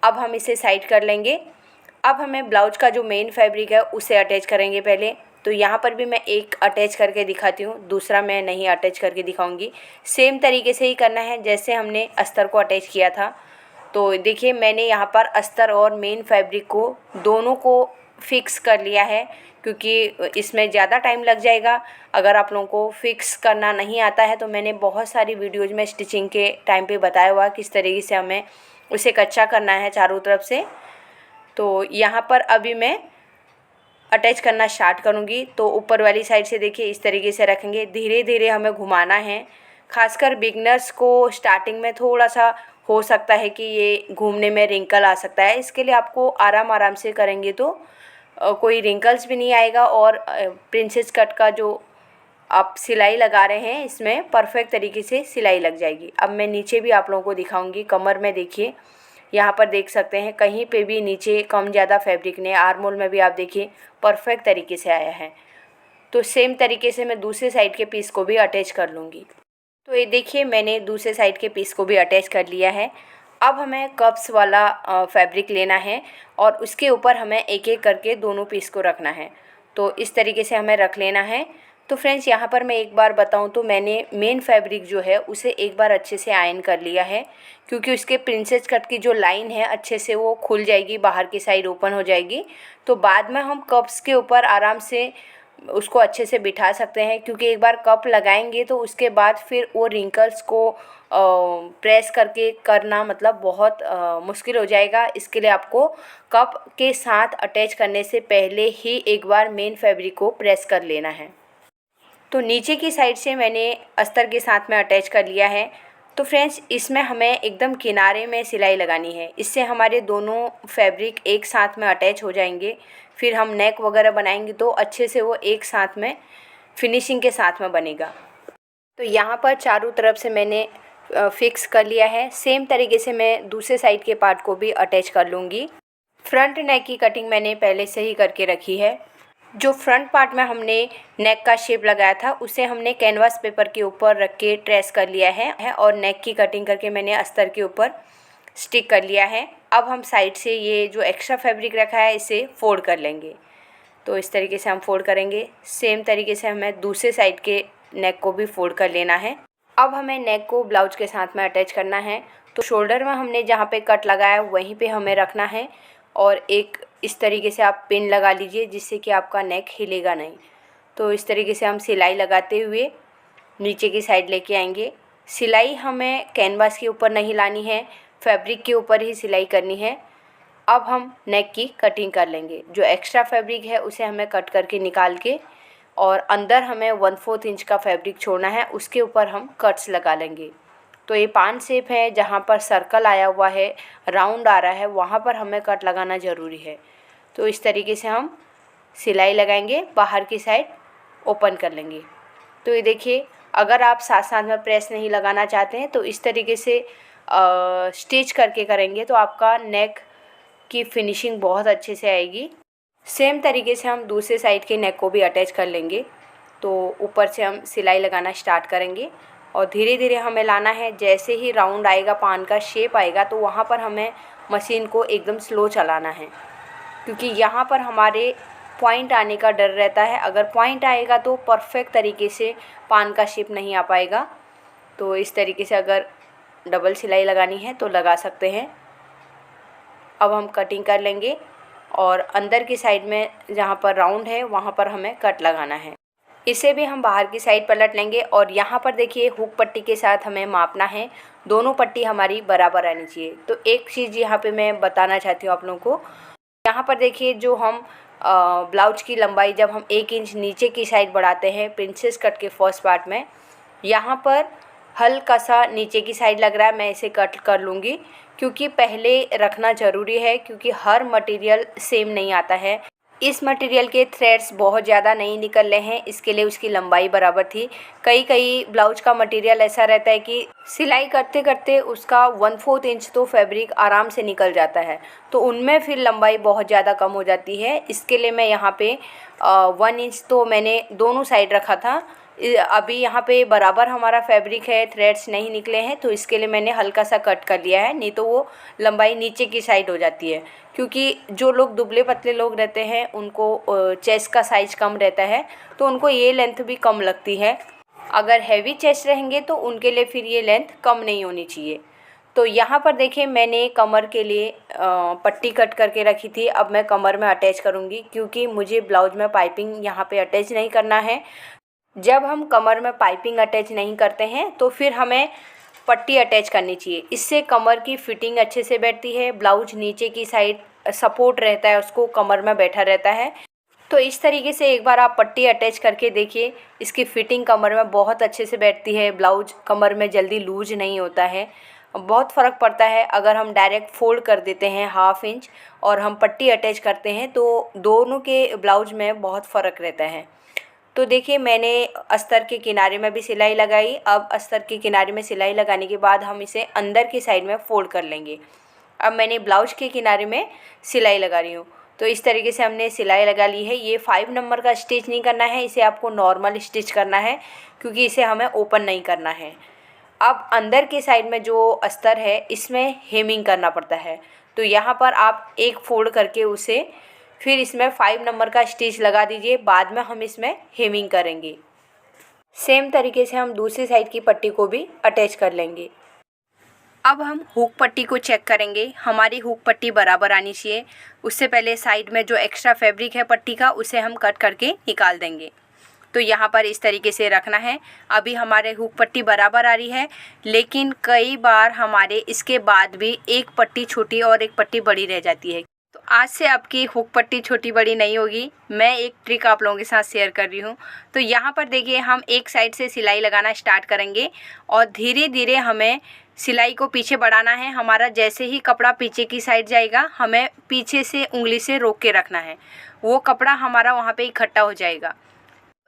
अब हम इसे साइड कर लेंगे। अब हमें ब्लाउज का जो मेन फैब्रिक है उसे अटैच करेंगे पहले। तो यहाँ पर भी मैं एक अटैच करके दिखाती हूँ, दूसरा मैं नहीं अटैच करके दिखाऊंगी। सेम तरीके से ही करना है जैसे हमने अस्तर को अटैच किया था। तो देखिए मैंने यहाँ पर अस्तर और मेन फैब्रिक को दोनों को फिक्स कर लिया है, क्योंकि इसमें ज़्यादा टाइम लग जाएगा। अगर आप लोगों को फिक्स करना नहीं आता है तो मैंने बहुत सारी वीडियोज़ में स्टिचिंग के टाइम पे बताया हुआ किस तरीके से हमें उसे कच्चा करना है चारों तरफ से। तो यहाँ पर अभी मैं अटैच करना स्टार्ट करूँगी। तो ऊपर वाली साइड से देखिए इस तरीके से रखेंगे, धीरे धीरे हमें घुमाना है। खासकर बिगनर्स को स्टार्टिंग में थोड़ा सा हो सकता है कि ये घूमने में रिंकल आ सकता है। इसके लिए आपको आराम आराम से करेंगे तो कोई रिंकल्स भी नहीं आएगा और प्रिंसेस कट का जो आप सिलाई लगा रहे हैं इसमें परफेक्ट तरीके से सिलाई लग जाएगी। अब मैं नीचे भी आप लोगों को दिखाऊंगी। कमर में देखिए यहाँ पर देख सकते हैं कहीं पे भी नीचे कम ज़्यादा फैब्रिक नहीं, आर्मोल में भी आप देखिए परफेक्ट तरीके से आया है। तो सेम तरीके से मैं दूसरे साइड के पीस को भी अटैच कर लूँगी। तो ये देखिए मैंने दूसरे साइड के पीस को भी अटैच कर लिया है। अब हमें कप्स वाला फैब्रिक लेना है और उसके ऊपर हमें एक एक करके दोनों पीस को रखना है। तो इस तरीके से हमें रख लेना है। तो फ्रेंड्स यहाँ पर मैं एक बार बताऊँ तो मैंने मेन फैब्रिक जो है उसे एक बार अच्छे से आयरन कर लिया है, क्योंकि उसके प्रिंसेस कट की जो लाइन है अच्छे से वो खुल जाएगी, बाहर की साइड ओपन हो जाएगी। तो बाद में हम कप्स के ऊपर आराम से उसको अच्छे से बिठा सकते हैं, क्योंकि एक बार कप लगाएंगे तो उसके बाद फिर वो रिंकल्स को प्रेस करके करना मतलब बहुत मुश्किल हो जाएगा। इसके लिए आपको कप के साथ अटैच करने से पहले ही एक बार मेन फैब्रिक को प्रेस कर लेना है। तो नीचे की साइड से मैंने अस्तर के साथ में अटैच कर लिया है। तो फ्रेंड्स इसमें हमें एकदम किनारे में सिलाई लगानी है, इससे हमारे दोनों फैब्रिक एक साथ में अटैच हो जाएंगे। फिर हम नेक वगैरह बनाएंगे तो अच्छे से वो एक साथ में फिनिशिंग के साथ में बनेगा। तो यहाँ पर चारों तरफ से मैंने फिक्स कर लिया है। सेम तरीके से मैं दूसरे साइड के पार्ट को भी अटैच कर लूँगी। फ्रंट नेक की कटिंग मैंने पहले से ही करके रखी है। जो फ्रंट पार्ट में हमने नेक का शेप लगाया था उसे हमने कैनवास पेपर के ऊपर रख के ट्रेस कर लिया है और नेक की कटिंग करके मैंने अस्तर के ऊपर स्टिक कर लिया है। अब हम साइड से ये जो एक्स्ट्रा फैब्रिक रखा है इसे फोल्ड कर लेंगे। तो इस तरीके से हम फोल्ड करेंगे। सेम तरीके से हमें दूसरे साइड के नेक को भी फोल्ड कर लेना है। अब हमें नेक को ब्लाउज के साथ में अटैच करना है। तो शोल्डर में हमने जहाँ पे कट लगाया वहीं पे हमें रखना है और एक इस तरीके से आप पिन लगा लीजिए जिससे कि आपका नेक हिलेगा नहीं। तो इस तरीके से हम सिलाई लगाते हुए नीचे की साइड लेके आएंगे। सिलाई हमें कैनवास के ऊपर नहीं लानी है, फैब्रिक के ऊपर ही सिलाई करनी है। अब हम नेक की कटिंग कर लेंगे। जो एक्स्ट्रा फैब्रिक है उसे हमें कट करके निकाल के और अंदर हमें 1/4 इंच का फैब्रिक छोड़ना है, उसके ऊपर हम कट्स लगा लेंगे। तो ये पान शेप है, जहाँ पर सर्कल आया हुआ है, राउंड आ रहा है, वहाँ पर हमें कट लगाना ज़रूरी है। तो इस तरीके से हम सिलाई लगाएंगे, बाहर की साइड ओपन कर लेंगे। तो ये देखिए अगर आप साथ साथ में प्रेस नहीं लगाना चाहते हैं तो इस तरीके से स्टिच करके करेंगे तो आपका नेक की फिनिशिंग बहुत अच्छे से आएगी। सेम तरीके से हम दूसरे साइड के नेक को भी अटैच कर लेंगे। तो ऊपर से हम सिलाई लगाना स्टार्ट करेंगे और धीरे धीरे हमें लाना है। जैसे ही राउंड आएगा, पान का शेप आएगा, तो वहाँ पर हमें मशीन को एकदम स्लो चलाना है, क्योंकि यहाँ पर हमारे पॉइंट आने का डर रहता है। अगर पॉइंट आएगा तो परफेक्ट तरीके से पान का शेप नहीं आ पाएगा। तो इस तरीके से अगर डबल सिलाई लगानी है तो लगा सकते हैं। अब हम कटिंग कर लेंगे और अंदर की साइड में जहाँ पर राउंड है वहाँ पर हमें कट लगाना है। इसे भी हम बाहर की साइड पलट लेंगे और यहाँ पर देखिए हुक पट्टी के साथ हमें मापना है। दोनों पट्टी हमारी बराबर आनी चाहिए। तो एक चीज़ यहाँ पे मैं बताना चाहती हूँ आप लोगों को। यहाँ पर देखिए जो हम ब्लाउज की लंबाई जब हम 1 इंच नीचे की साइड बढ़ाते हैं प्रिंसेस कट के फर्स्ट पार्ट में, यहाँ पर हल्का सा नीचे की साइड लग रहा है। मैं इसे कट कर लूँगी, क्योंकि पहले रखना ज़रूरी है, क्योंकि हर मटेरियल सेम नहीं आता है। इस मटेरियल के थ्रेड्स बहुत ज़्यादा नहीं निकल रहे हैं, इसके लिए उसकी लंबाई बराबर थी। कई ब्लाउज का मटेरियल ऐसा रहता है कि सिलाई करते करते उसका 1/4 इंच तो फैब्रिक आराम से निकल जाता है, तो उनमें फिर लंबाई बहुत ज़्यादा कम हो जाती है। इसके लिए मैं यहाँ पे 1 इंच तो मैंने दोनों साइड रखा था। अभी यहाँ पे बराबर हमारा फैब्रिक है, थ्रेड्स नहीं निकले हैं, तो इसके लिए मैंने हल्का सा कट कर लिया है, नहीं तो वो लंबाई नीचे की साइड हो जाती है। क्योंकि जो लोग दुबले पतले लोग रहते हैं उनको चेस्ट का साइज़ कम रहता है, तो उनको ये लेंथ भी कम लगती है। अगर हैवी चेस्ट रहेंगे तो उनके लिए फिर ये लेंथ कम नहीं होनी चाहिए। तो यहाँ पर देखिए मैंने कमर के लिए पट्टी कट करके रखी थी। अब मैं कमर में अटैच करूँगी, क्योंकि मुझे ब्लाउज में पाइपिंग यहाँ पे अटैच नहीं करना है। जब हम कमर में पाइपिंग अटैच नहीं करते हैं तो फिर हमें पट्टी अटैच करनी चाहिए। इससे कमर की फिटिंग अच्छे से बैठती है, ब्लाउज नीचे की साइड सपोर्ट रहता है, उसको कमर में बैठा रहता है। तो इस तरीके से एक बार आप पट्टी अटैच करके देखिए, इसकी फ़िटिंग कमर में बहुत अच्छे से बैठती है। ब्लाउज कमर में जल्दी लूज नहीं होता है। बहुत फ़र्क पड़ता है अगर हम डायरेक्ट फोल्ड कर देते हैं 1/2 इंच और हम पट्टी अटैच करते हैं, तो दोनों के ब्लाउज में बहुत फ़र्क रहता है। तो देखिए मैंने अस्तर के किनारे में भी सिलाई लगाई। अब अस्तर के किनारे में सिलाई लगाने के बाद हम इसे अंदर की साइड में फ़ोल्ड कर लेंगे। अब मैंने ब्लाउज के किनारे में सिलाई लगा रही हूँ। तो इस तरीके से हमने सिलाई लगा ली है। ये 5 नंबर का स्टिच नहीं करना है, इसे आपको नॉर्मल स्टिच करना है, क्योंकि इसे हमें ओपन नहीं करना है। अब अंदर की साइड में जो अस्तर है इसमें हेमिंग करना पड़ता है। तो यहाँ पर आप एक फोल्ड करके उसे फिर इसमें 5 नंबर का स्टिच लगा दीजिए। बाद में हम इसमें हेमिंग करेंगे। सेम तरीके से हम दूसरी साइड की पट्टी को भी अटैच कर लेंगे। अब हम हुक पट्टी को चेक करेंगे। हमारी हुक पट्टी बराबर आनी चाहिए। उससे पहले साइड में जो एक्स्ट्रा फैब्रिक है पट्टी का, उसे हम कट करके निकाल देंगे। तो यहाँ पर इस तरीके से रखना है। अभी हमारे हुक पट्टी बराबर आ रही है, लेकिन कई बार हमारे इसके बाद भी एक पट्टी छोटी और एक पट्टी बड़ी रह जाती है। तो आज से आपकी हुक पट्टी छोटी बड़ी नहीं होगी। मैं एक ट्रिक आप लोगों के साथ शेयर कर रही हूँ। तो यहाँ पर देखिए हम एक साइड से सिलाई लगाना स्टार्ट करेंगे और धीरे धीरे हमें सिलाई को पीछे बढ़ाना है। हमारा जैसे ही कपड़ा पीछे की साइड जाएगा, हमें पीछे से उंगली से रोक के रखना है। वो कपड़ा हमारा वहाँ पे इकट्ठा हो जाएगा।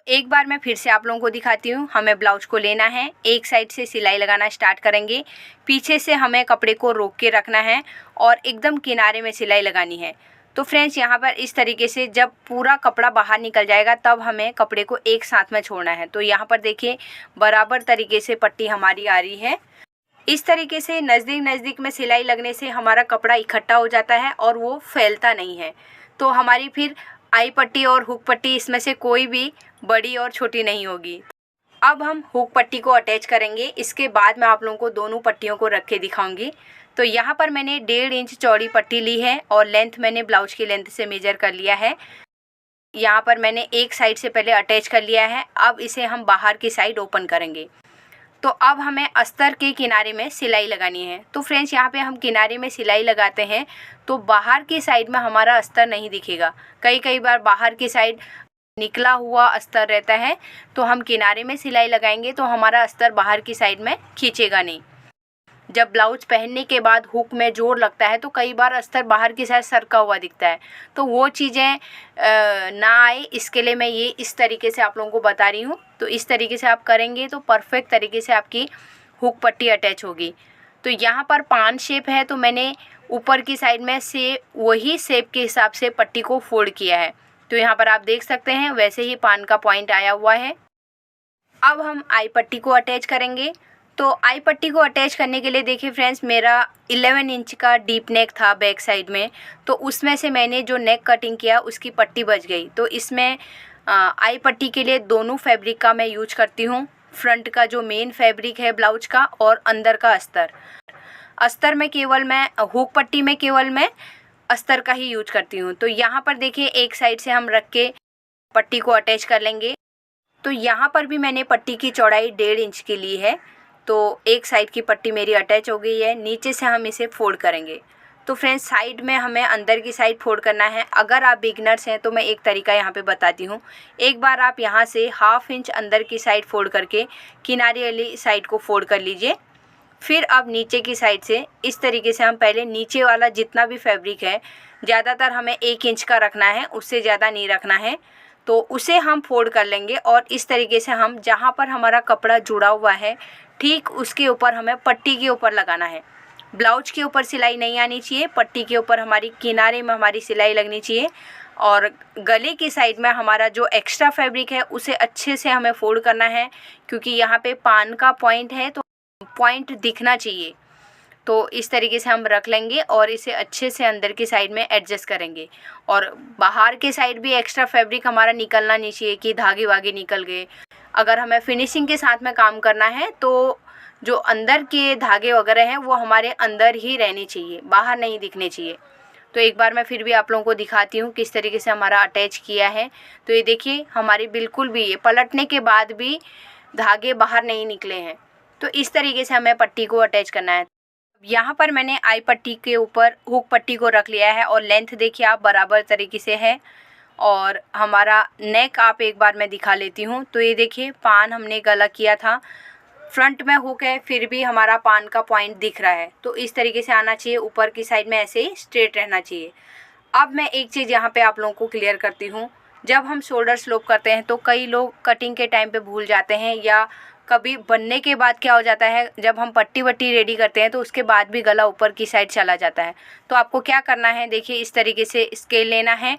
एक बार मैं फिर से आप लोगों को दिखाती हूँ। हमें ब्लाउज को लेना है, एक साइड से सिलाई लगाना स्टार्ट करेंगे, पीछे से हमें कपड़े को रोक के रखना है और एकदम किनारे में सिलाई लगानी है। तो फ्रेंड्स यहाँ पर इस तरीके से जब पूरा कपड़ा बाहर निकल जाएगा तब हमें कपड़े को एक साथ में छोड़ना है। तो यहाँ पर देखिए बराबर तरीके से पट्टी हमारी आ रही है। इस तरीके से नज़दीक में सिलाई लगने से हमारा कपड़ा इकट्ठा हो जाता है और वो फैलता नहीं है। तो हमारी फिर आई पट्टी और हुक पट्टी इसमें से कोई भी बड़ी और छोटी नहीं होगी। अब हम हुक पट्टी को अटैच करेंगे। इसके बाद मैं आप लोगों को दोनों पट्टियों को रख के दिखाऊंगी। तो यहाँ पर मैंने 1.5 इंच चौड़ी पट्टी ली है और लेंथ मैंने ब्लाउज की लेंथ से मेजर कर लिया है। यहाँ पर मैंने एक साइड से पहले अटैच कर लिया है। अब इसे हम बाहर की साइड ओपन करेंगे। तो अब हमें अस्तर के किनारे में सिलाई लगानी है। तो फ्रेंड्स यहाँ पे हम किनारे में सिलाई लगाते हैं तो बाहर की साइड में हमारा अस्तर नहीं दिखेगा। कई बार बाहर की साइड निकला हुआ अस्तर रहता है, तो हम किनारे में सिलाई लगाएंगे तो हमारा अस्तर बाहर की साइड में खींचेगा नहीं। जब ब्लाउज पहनने के बाद हुक में जोर लगता है तो कई बार अस्तर बाहर की साइड सरका हुआ दिखता है, तो वो चीज़ें ना आए, इसके लिए मैं ये इस तरीके से आप लोगों को बता रही हूँ। तो इस तरीके से आप करेंगे तो परफेक्ट तरीके से आपकी हुक पट्टी अटैच होगी। तो यहाँ पर 5 शेप है, तो मैंने ऊपर की साइड में से वही शेप के हिसाब से पट्टी को फोल्ड किया है। तो यहाँ पर आप देख सकते हैं वैसे ही पान का पॉइंट आया हुआ है। अब हम आई पट्टी को अटैच करेंगे। तो आई पट्टी को अटैच करने के लिए देखिए फ्रेंड्स, मेरा 11 इंच का डीप नेक था बैक साइड में, तो उसमें से मैंने जो नेक कटिंग किया उसकी पट्टी बच गई। तो इसमें आई पट्टी के लिए दोनों फैब्रिक का मैं यूज करती हूँ। फ्रंट का जो मेन फैब्रिक है ब्लाउज का और अंदर का अस्तर में केवल मैं हुक पट्टी में केवल मैं अस्तर का ही यूज करती हूँ। तो यहाँ पर देखिए एक साइड से हम रख के पट्टी को अटैच कर लेंगे। तो यहाँ पर भी मैंने पट्टी की चौड़ाई 1.5 इंच की ली है। तो एक साइड की पट्टी मेरी अटैच हो गई है। नीचे से हम इसे फोल्ड करेंगे। तो फ्रेंड्स साइड में हमें अंदर की साइड फोल्ड करना है। अगर आप बिगनर्स हैं तो मैं एक तरीका यहाँ पे बताती हूँ। एक बार आप यहाँ से 1/2 इंच अंदर की साइड फोल्ड करके किनारे वाली साइड को फोल्ड कर लीजिए। फिर अब नीचे की साइड से इस तरीके से हम पहले नीचे वाला जितना भी फैब्रिक है ज़्यादातर हमें 1 इंच का रखना है, उससे ज़्यादा नहीं रखना है। तो उसे हम फोल्ड कर लेंगे और इस तरीके से हम जहाँ पर हमारा कपड़ा जुड़ा हुआ है ठीक उसके ऊपर हमें पट्टी के ऊपर लगाना है। ब्लाउज के ऊपर सिलाई नहीं आनी चाहिए, पट्टी के ऊपर हमारी किनारे में हमारी सिलाई लगनी चाहिए। और गले की साइड में हमारा जो एक्स्ट्रा फैब्रिक है उसे अच्छे से हमें फोल्ड करना है, क्योंकि यहाँ पे पान का पॉइंट है तो पॉइंट दिखना चाहिए। तो इस तरीके से हम रख लेंगे और इसे अच्छे से अंदर की साइड में एडजस्ट करेंगे। और बाहर के साइड भी एक्स्ट्रा फैब्रिक हमारा निकलना नहीं चाहिए कि धागे वागे निकल गए। अगर हमें फिनिशिंग के साथ में काम करना है तो जो अंदर के धागे वगैरह हैं वो हमारे अंदर ही रहने चाहिए, बाहर नहीं दिखने चाहिए। तो एक बार मैं फिर भी आप लोगों को दिखाती हूँ किस तरीके से हमारा अटैच किया है। तो ये देखिए हमारी बिल्कुल भी ये पलटने के बाद भी धागे बाहर नहीं निकले हैं। तो इस तरीके से हमें पट्टी को अटैच करना है। यहाँ पर मैंने आई पट्टी के ऊपर हुक पट्टी को रख लिया है और लेंथ देखिए आप बराबर तरीके से है। और हमारा नेक आप एक बार मैं दिखा लेती हूँ। तो ये देखिए पान हमने गला किया था, फ्रंट में हुक है फिर भी हमारा पान का पॉइंट दिख रहा है। तो इस तरीके से आना चाहिए, ऊपर की साइड में ऐसे ही स्ट्रेट रहना चाहिए। अब मैं एक चीज़ यहाँ पे आप लोगों को क्लियर करती हूँ। जब हम शोल्डर स्लोप करते हैं तो कई लोग कटिंग के टाइम पे भूल जाते हैं, या कभी बनने के बाद क्या हो जाता है जब हम पट्टी वट्टी रेडी करते हैं तो उसके बाद भी गला ऊपर की साइड चला जाता है। तो आपको क्या करना है, देखिए इस तरीके से स्केल लेना है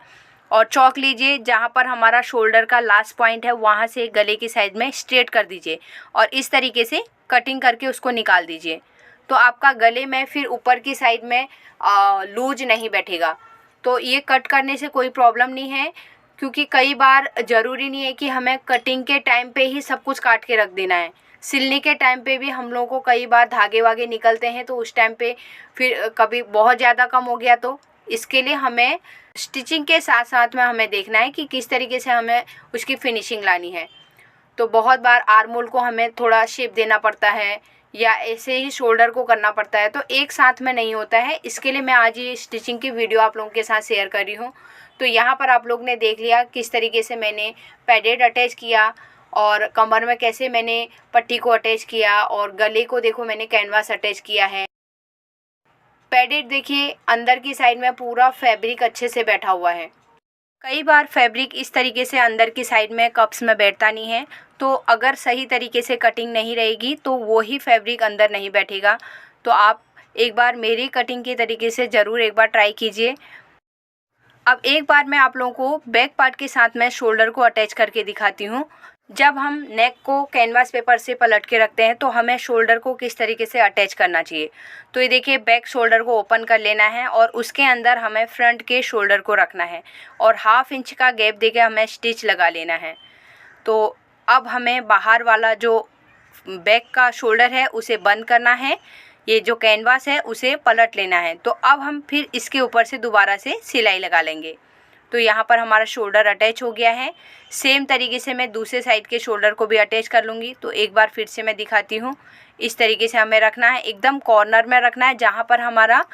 और चौक लीजिए, जहाँ पर हमारा शोल्डर का लास्ट पॉइंट है वहाँ से गले की साइड में स्ट्रेट कर दीजिए और इस तरीके से कटिंग करके उसको निकाल दीजिए। तो आपका गले में फिर ऊपर की साइड में लूज नहीं बैठेगा। तो ये कट करने से कोई प्रॉब्लम नहीं है, क्योंकि कई बार ज़रूरी नहीं है कि हमें कटिंग के टाइम पे ही सब कुछ काट के रख देना है। सिलने के टाइम पे भी हम लोगों को कई बार धागे वागे निकलते हैं, तो उस टाइम पे फिर कभी बहुत ज़्यादा कम हो गया, तो इसके लिए हमें स्टिचिंग के साथ साथ में हमें देखना है कि किस तरीके से हमें उसकी फिनिशिंग लानी है। तो बहुत बार आर्म होल को हमें थोड़ा शेप देना पड़ता है या ऐसे ही शोल्डर को करना पड़ता है, तो एक साथ में नहीं होता है। इसके लिए मैं आज ये स्टिचिंग की वीडियो आप लोगों के साथ शेयर कर रही हूँ। तो यहाँ पर आप लोग ने देख लिया किस तरीके से मैंने पैडेड अटैच किया और कमर में कैसे मैंने पट्टी को अटैच किया और गले को देखो मैंने कैनवास अटैच किया है। पैडेड देखिए अंदर की साइड में पूरा फैब्रिक अच्छे से बैठा हुआ है। कई बार फैब्रिक इस तरीके से अंदर की साइड में कप्स में बैठता नहीं है, तो अगर सही तरीके से कटिंग नहीं रहेगी तो वो ही फैब्रिक अंदर नहीं बैठेगा। तो आप एक बार मेरी कटिंग के तरीके से ज़रूर एक बार ट्राई कीजिए। अब एक बार मैं आप लोगों को बैक पार्ट के साथ में शोल्डर को अटैच करके दिखाती हूँ। जब हम नेक को कैनवास पेपर से पलट के रखते हैं तो हमें शोल्डर को किस तरीके से अटैच करना चाहिए। तो ये देखिए बैक शोल्डर को ओपन कर लेना है और उसके अंदर हमें फ्रंट के शोल्डर को रखना है और 1/2 इंच का गैप देके हमें स्टिच लगा लेना है। तो अब हमें बाहर वाला जो बैक का शोल्डर है उसे बंद करना है, ये जो कैनवास है उसे पलट लेना है। तो अब हम फिर इसके ऊपर से दोबारा से सिलाई लगा लेंगे। तो यहाँ पर हमारा शोल्डर अटैच हो गया है। सेम तरीके से मैं दूसरे साइड के शोल्डर को भी अटैच कर लूँगी। तो एक बार फिर से मैं दिखाती हूँ। इस तरीके से हमें रखना है, एकदम कॉर्नर में रखना है जहाँ पर हमारा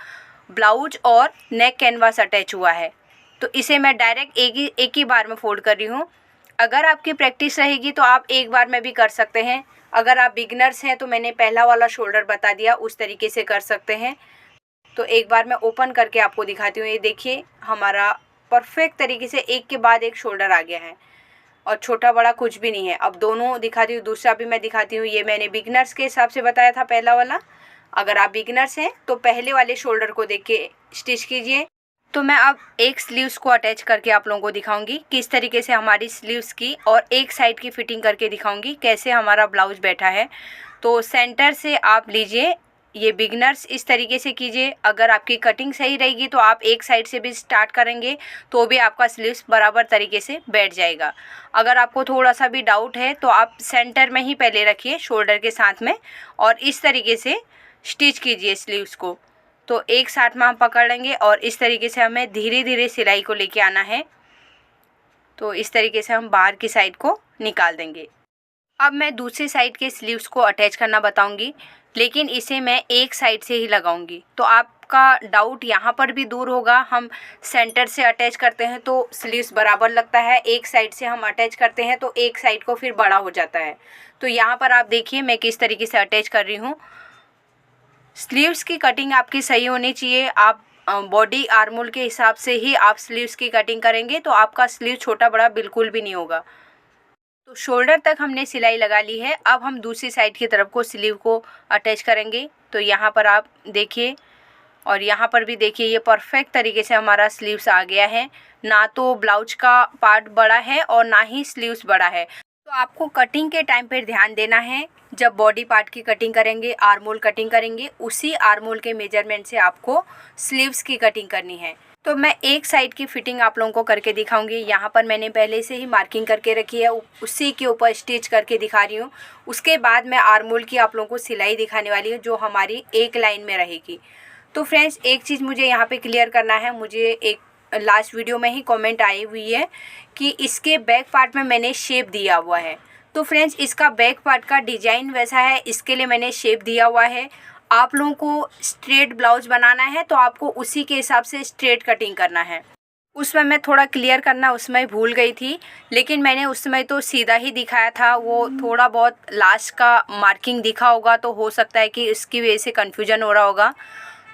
ब्लाउज और नेक कैनवास अटैच हुआ है। तो इसे मैं डायरेक्ट एक ही बार में फोल्ड कर रही हूँ। अगर आपकी प्रैक्टिस रहेगी तो आप एक बार में भी कर सकते हैं। अगर आप बिगनर्स हैं तो मैंने पहला वाला शोल्डर बता दिया, उस तरीके से कर सकते हैं। तो एक बार मैं ओपन करके आपको दिखाती हूँ। ये देखिए हमारा परफेक्ट तरीके से एक के बाद एक शोल्डर आ गया है और छोटा बड़ा कुछ भी नहीं है। अब दोनों दिखाती हूँ, दूसरा भी मैं दिखाती हूँ। ये मैंने बिगनर्स के हिसाब से बताया था पहला वाला। अगर आप बिगनर्स हैं तो पहले वाले शोल्डर को देख के स्टिच कीजिए। तो मैं अब एक स्लीव्स को अटैच करके आप लोगों को दिखाऊंगी किस तरीके से हमारी स्लीव्स की और एक साइड की फिटिंग करके दिखाऊंगी कैसे हमारा ब्लाउज बैठा है। तो सेंटर से आप लीजिए, ये बिगनर्स इस तरीके से कीजिए। अगर आपकी कटिंग सही रहेगी तो आप एक साइड से भी स्टार्ट करेंगे तो भी आपका स्लीव्स बराबर तरीके से बैठ जाएगा। अगर आपको थोड़ा सा भी डाउट है तो आप सेंटर में ही पहले रखिए शोल्डर के साथ में और इस तरीके से स्टिच कीजिए स्लीव्स को। तो एक साथ में हम पकड़ लेंगे और इस तरीके से हमें धीरे धीरे सिलाई को लेके आना है। तो इस तरीके से हम बाहर की साइड को निकाल देंगे। अब मैं दूसरी साइड के स्लीव्स को अटैच करना बताऊंगी, लेकिन इसे मैं एक साइड से ही लगाऊंगी। तो आपका डाउट यहाँ पर भी दूर होगा। हम सेंटर से अटैच करते हैं तो स्लीव्स बराबर लगता है, एक साइड से हम अटैच करते हैं तो एक साइड को फिर बड़ा हो जाता है। तो यहाँ पर आप देखिए मैं किस तरीके से अटैच कर रही हूँ। स्लीव्स की कटिंग आपकी सही होनी चाहिए। आप बॉडी आर्मोल के हिसाब से ही आप स्लीव्स की कटिंग करेंगे तो आपका स्लीव छोटा बड़ा बिल्कुल भी नहीं होगा। तो शोल्डर तक हमने सिलाई लगा ली है। अब हम दूसरी साइड की तरफ को स्लीव को अटैच करेंगे। तो यहाँ पर आप देखिए और यहाँ पर भी देखिए, ये परफेक्ट तरीके से हमारा स्लीव्स आ गया है। ना तो ब्लाउज का पार्ट बड़ा है और ना ही स्लीव्स बड़ा है। तो आपको कटिंग के टाइम पर ध्यान देना है, जब बॉडी पार्ट की कटिंग करेंगे, आर्मोल कटिंग करेंगे, उसी आर्मोल के मेजरमेंट से आपको स्लीव्स की कटिंग करनी है। तो मैं एक साइड की फिटिंग आप लोगों को करके दिखाऊंगी। यहाँ पर मैंने पहले से ही मार्किंग करके रखी है, उसी के ऊपर स्टिच करके दिखा रही हूँ। उसके बाद मैं आर्मोल की आप लोगों को सिलाई दिखाने वाली हूँ, जो हमारी एक लाइन में रहेगी। तो फ्रेंड्स, एक चीज़ मुझे यहाँ पे क्लियर करना है। मुझे एक लास्ट वीडियो में ही कमेंट आई हुई है कि इसके बैक पार्ट में मैंने शेप दिया हुआ है। तो फ्रेंड्स, इसका बैक पार्ट का डिजाइन वैसा है, इसके लिए मैंने शेप दिया हुआ है। आप लोगों को स्ट्रेट ब्लाउज बनाना है तो आपको उसी के हिसाब से स्ट्रेट कटिंग करना है। उसमें मैं थोड़ा क्लियर करना उसमें भूल गई थी, लेकिन मैंने उस समय तो सीधा ही दिखाया था। वो थोड़ा बहुत लास्ट का मार्किंग दिखा होगा, तो हो सकता है कि इसकी वजह से कन्फ्यूजन हो रहा होगा।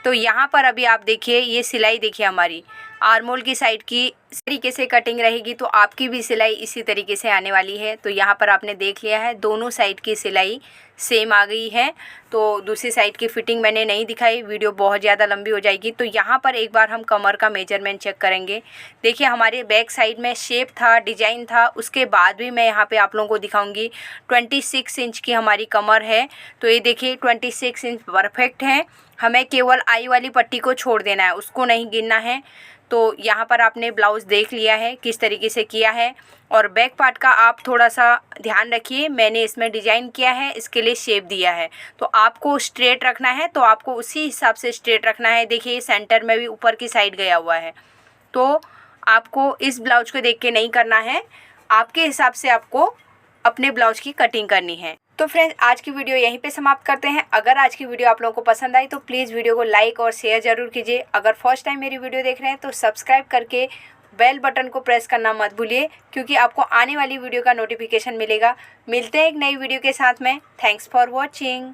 तो यहाँ पर अभी आप देखिए, ये सिलाई देखिए हमारी आर्मोल की साइड की इस तरीके से कटिंग रहेगी, तो आपकी भी सिलाई इसी तरीके से आने वाली है। तो यहाँ पर आपने देख लिया है, दोनों साइड की सिलाई सेम आ गई है। तो दूसरी साइड की फिटिंग मैंने नहीं दिखाई, वीडियो बहुत ज़्यादा लंबी हो जाएगी। तो यहाँ पर एक बार हम कमर का मेजरमेंट चेक करेंगे। देखिए, हमारे बैक साइड में शेप था, डिजाइन था, उसके बाद भी मैं यहाँ पे आप लोगों को दिखाऊंगी। 26 इंच की हमारी कमर है। तो ये देखिए 26 इंच परफेक्ट है। हमें केवल आई वाली पट्टी को छोड़ देना है, उसको नहीं गिनना है। तो यहाँ पर आपने ब्लाउज़ देख लिया है किस तरीके से किया है। और बैक पार्ट का आप थोड़ा सा ध्यान रखिए, मैंने इसमें डिजाइन किया है, इसके लिए शेप दिया है। तो आपको स्ट्रेट रखना है, तो आपको उसी हिसाब से स्ट्रेट रखना है। देखिए, सेंटर में भी ऊपर की साइड गया हुआ है। तो आपको इस ब्लाउज को देख के नहीं करना है, आपके हिसाब से आपको अपने ब्लाउज की कटिंग करनी है। तो फ्रेंड्स, आज की वीडियो यहीं पे समाप्त करते हैं। अगर आज की वीडियो आप लोगों को पसंद आई तो प्लीज़ वीडियो को लाइक और शेयर ज़रूर कीजिए। अगर फर्स्ट टाइम मेरी वीडियो देख रहे हैं तो सब्सक्राइब करके बेल बटन को प्रेस करना मत भूलिए, क्योंकि आपको आने वाली वीडियो का नोटिफिकेशन मिलेगा। मिलते हैं एक नई वीडियो के साथ में। Thanks for watching.